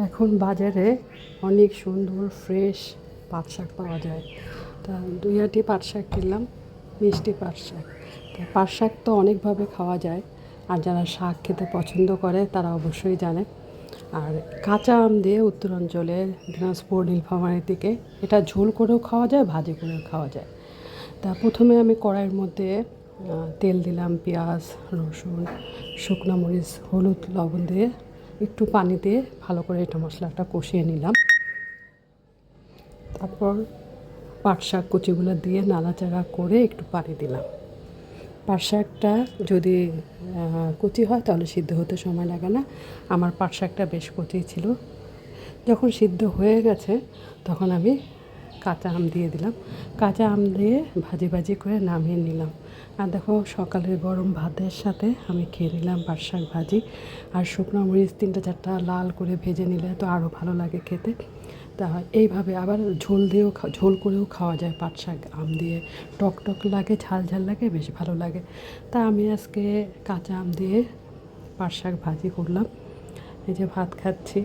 এখন বাজারে অনেক সুন্দর ফ্রেশ পাট শাক পাওয়া যায়। তা 2 আটি পাট শাক কিনলাম, মিষ্টি পাট শাক। তা পাট শাক তো অনেকভাবে খাওয়া যায়, আর যারা শাক খেতে পছন্দ করে তারা অবশ্যই জানে। আর কাঁচা আম দিয়ে উত্তরাঞ্চলে দিনাজপুর, নীলফামারীর দিকে এটা ঝোল করেও খাওয়া যায়, ভাজি করেও খাওয়া যায়। তা প্রথমে আমি কড়াইয়ের মধ্যে তেল দিলাম, পেঁয়াজ, রসুন, শুকনো মরিচ, হলুদ, লবণ দিয়ে একটু পানি দিয়ে ভালো করে এটা মশলাটা কষিয়ে নিলাম। তারপর পাট শাক কুচিগুলো দিয়ে নাড়াচাড়া করে একটু পানি দিলাম। পাট শাকটা যদি কচি হয় তাহলে সিদ্ধ হতে সময় লাগে না। আমার পাট শাকটা বেশ কচি ছিল। যখন সিদ্ধ হয়ে গেছে তখন আমি কাঁচা আম দিয়ে দিলাম। কাঁচা আম দিয়ে ভাজি ভাজি করে নামিয়ে নিলাম। আর দেখো, সকালের গরম ভাতের সাথে আমি খেয়ে নিলাম পাট শাক ভাজি। আর শুকনো মরিচ 3-4টা লাল করে ভেজে নিলে তো আরও ভালো লাগে খেতে। তা এইভাবে আবার ঝোল করেও খাওয়া যায় পাট শাক আম দিয়ে। টক টক লাগে, ঝাল ঝাল লাগে, বেশ ভালো লাগে। তা আমি আজকে কাঁচা আম দিয়ে পাট শাক ভাজি করলাম। এই যে ভাত খাচ্ছি।